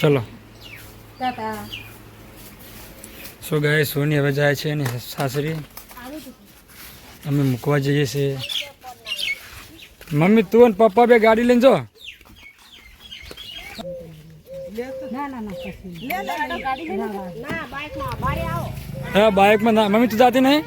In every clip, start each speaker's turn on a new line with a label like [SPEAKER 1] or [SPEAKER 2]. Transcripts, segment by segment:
[SPEAKER 1] ચલો સો ગાય સોની હવે જાય છે એની સાસરી, અમે મૂકવા જઈએ છીએ. મમ્મી તું અને પપ્પા બે ગાડી લઈને જો. હા બાઇકમાં ના મમ્મી તું જાતી નહીં.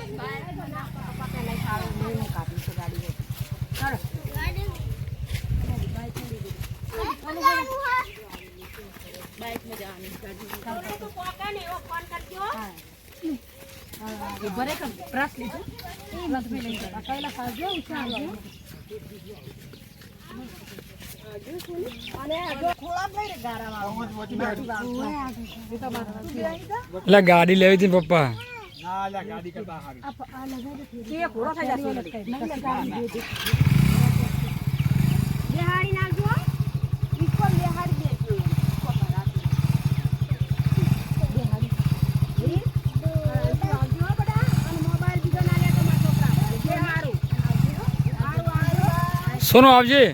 [SPEAKER 1] એટલે ગાડી લેવી હતી પપ્પા. સોનું આવજે.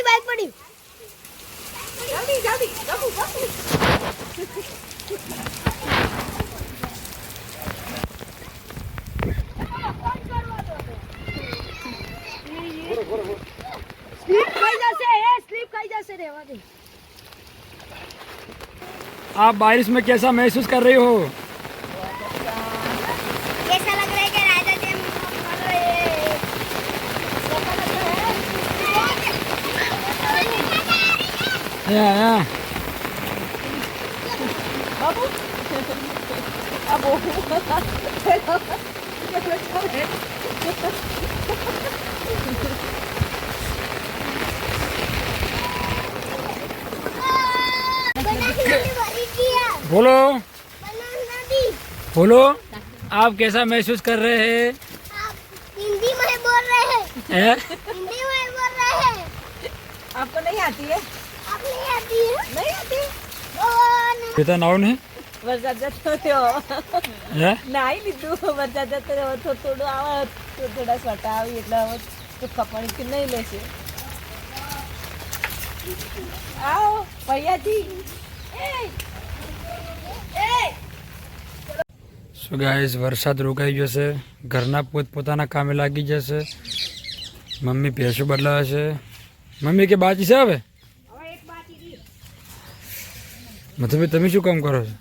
[SPEAKER 2] બાઈક પડી
[SPEAKER 1] आप बारिश में कैसा महसूस कर रही हो?
[SPEAKER 2] कैसा लग रहा है कि राजा जी
[SPEAKER 1] या बोलो बोलो, आप कैसा महसूस कर रहे हैं?
[SPEAKER 2] आप हिंदी में बोल रहे हैं। हिंदी में बोल रहे हैं।
[SPEAKER 3] आपको नहीं आती है?
[SPEAKER 2] आप नहीं आती है?
[SPEAKER 3] नहीं आती.
[SPEAKER 1] पिता नाव नहीं
[SPEAKER 3] વરસાદ જતો થયો નાઈ લીધું. વરસાદ જતો રહ્યો થોડું આવે થોડા સ્વટા આવી એટલે હવે ચોખ્ખા પાણી નહીં લેશે. આવો ભૈયાજી.
[SPEAKER 1] સો ગાઈસ વરસાદ રોકાઈ જશે, ઘરના પોતપોતાના કામે લાગી જશે. મમ્મી ભેંસો બદલાવે છે. મમ્મી કે બાકી છે હવે? મતલબ તમે શું કામ કરો છો?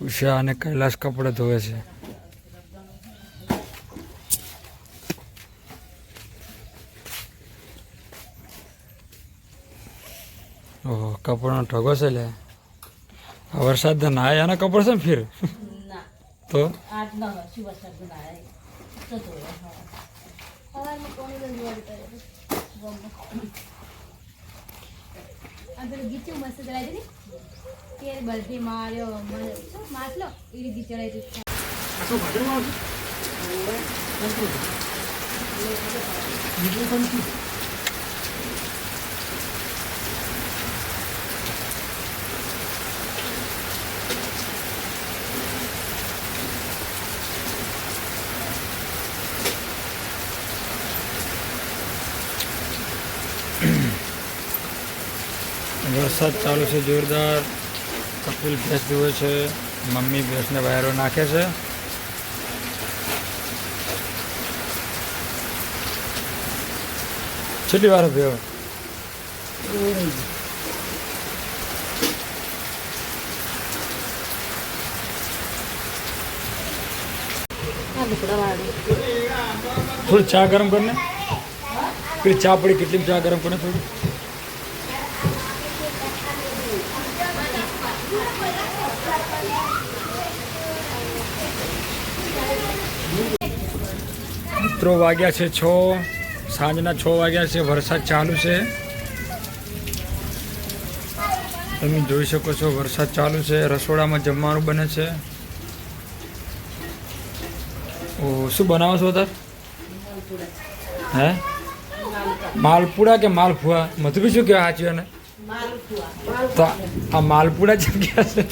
[SPEAKER 1] ઉષા અને કૈલાશ કપડાં ધોવે છે. ઓહો કપડાનો ઠગો છે લે. આ વરસાદ ના આયા ના કપડ છે ને ફિર તો
[SPEAKER 4] ગીચું મસ્ત ચડાવી દીધી ત્યારે બધી માર્યો માછલો એ ગીત ચડાવી દીધી.
[SPEAKER 1] વરસાદ ચાલુ છે જોરદાર. કપિલ ભેંસ દોવે છે, મમ્મી ભેંસને વાયરો નાખે છે. કેટલી વાર ભેવ થોડી ચા ગરમ કરીને પેલી ચા પડી કેટલી ચા ગરમ કરીને થોડી મિત્રો વાગ્યા છે 6 સાંજના 6 વાગ્યા છે. વરસાદ ચાલુ છે, તમે જોઈ શકો છો. વરસાદ ચાલુ છે. રસોડામાં જમવાનું બને છે. ઓ શું બનાવો છો તાર? હે માલપુડા કે માલફુઆ? મધુબી શું કહેવાય સાચી ને? તો આ માલપુડા જેમ ક્યાં છે?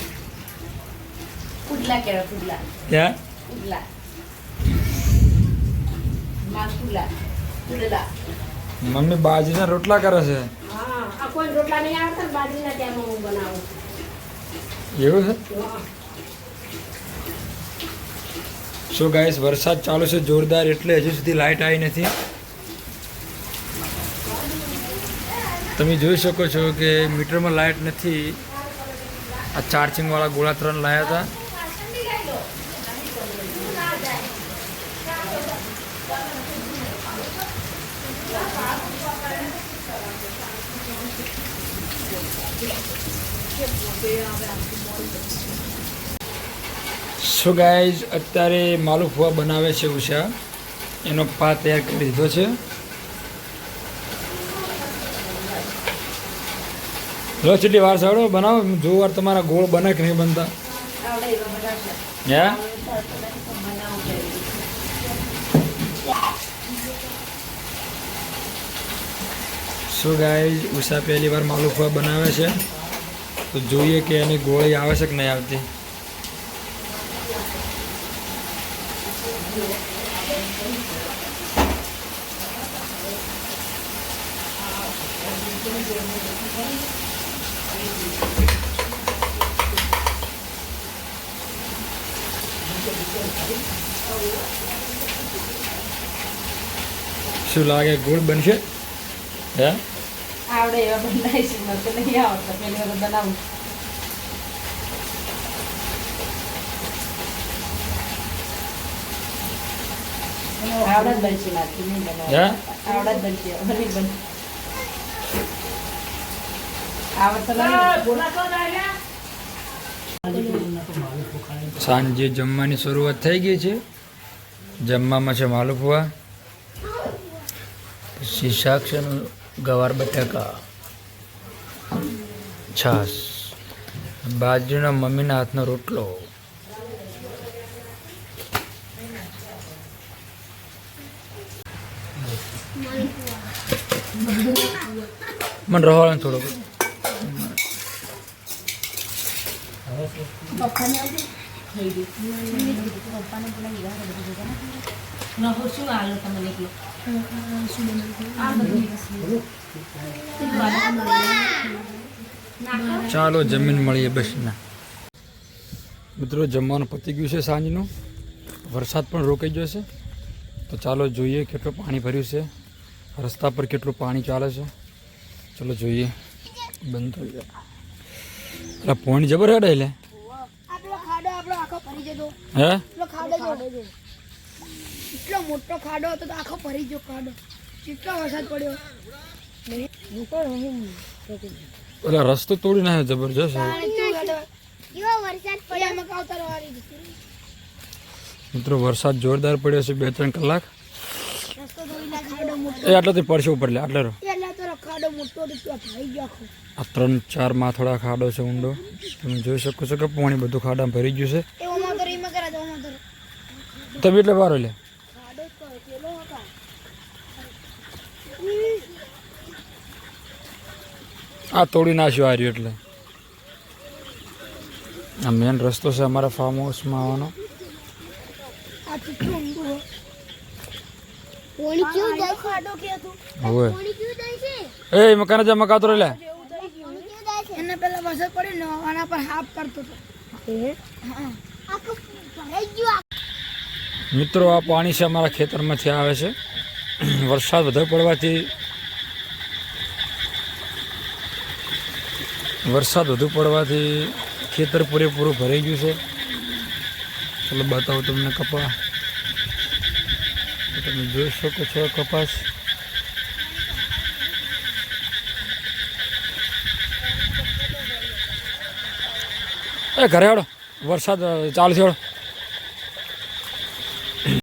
[SPEAKER 3] પુડલા કહેવાય, પુડલા.
[SPEAKER 1] ક્યાં?
[SPEAKER 3] પુડલા. માલપુડા. પુડલા.
[SPEAKER 1] મમ્મી બાજરીના રોટલા કરે છે.
[SPEAKER 3] હા, આ કોઈ રોટલા નહીં આવતા ને બાજરીના ત્યાં હું બનાવું.
[SPEAKER 1] એવું છે? શું ગાઈસ, વરસાદ ચાલુ છે જોરદાર, એટલે હજુ સુધી લાઇટ આવી નથી. તમે જોઈ શકો છો કે મીટરમાં લાઇટ નથી. આ ચાર્જિંગવાળા ગોળા 3 લાવ્યા હતા. સો ગાઈઝ, અત્યારે માલુફુઆ બનાવે છે ઉષા. એનો પા તૈયાર કરી દીધો છે. લો કેટલી વાર સાડો બનાવો, જો વાર તમારા ગોળ બને કે નહીં બનતા. હે સો ગાઈઝ, ઉષા પહેલી વાર માલુફુઆ બનાવે છે, તો જોઈએ કે એની ગોળી આવે છે કે નહીં આવતી. શું લાગે, ગોળ બનશે? હે
[SPEAKER 3] આવડે એવા બનાવીશ, મને નહીં આવડતા, પહેલી વાર બનાવું. આવડત બનશે મારથી, નહીં બનાવ. આવડત બનશે, નહીં બન
[SPEAKER 1] સાંજે જમવાની શરૂઆત થઈ ગઈ છે. જમવામાં છે માલુફુઆ, પછી શાક છે ગવાર બટાકા, છાશ, બાજરીના મમ્મીના હાથનો રોટલો. મને રહો થોડુંક. ચાલો જમીન મળીએ બસ ના. મિત્રો જમવાનું પતી ગયું છે સાંજનું. વરસાદ પણ રોકાઈ ગયો છે, તો ચાલો જોઈએ કેટલું પાણી ભર્યું છે, રસ્તા પર કેટલું પાણી ચાલે છે. ચલો જોઈએ. બંધ થઈ ગયા. એટલે પાણી જબર હેડે એટલે હે
[SPEAKER 2] એટલો મોટો ખાડો હતો તો આખો ભરી ગયો ખાડો. કેટલો વરસાદ પડ્યો.
[SPEAKER 1] એટલે રસ્તો તોડી નાખ્યો જબરજસ્ત. મિત્રો વરસાદ જોરદાર પડ્યો છે 2-3 કલાક. એ આટલાથી પડશે ઉપર લે આટલા આ 3-4 માથોડા ખાડો છે ઊંડો. તમે જોઈ શકો છો કે પાણી બધું ખાડામાં ભરી ગયું છે. તમે એટલે બારો લે આ તોડી નાખ્યું આ રહ્યું. એટલે આ મેન રસ્તો છે અમારા ફાર્મ હાઉસમાં આવવાનો. હવે એ મકાન જા મકાતો લે
[SPEAKER 5] મહિના પહેલા વરસાદ પડ્યો ને આના પર હાફ કરતો હતો
[SPEAKER 2] આખું ભરાઈ ગયું
[SPEAKER 1] મિત્રો આ પાણી છે અમારા ખેતરમાંથી આવે છે વરસાદ વધારે પડવાથી ખેતર પૂરેપૂરું ભરાઈ ગયું છે. ચાલો બતાવું તમને કપા. તો તમે જોઈ શકો છો કપાસ. એ ઘરે હેડો વરસાદ ચાલુ છે.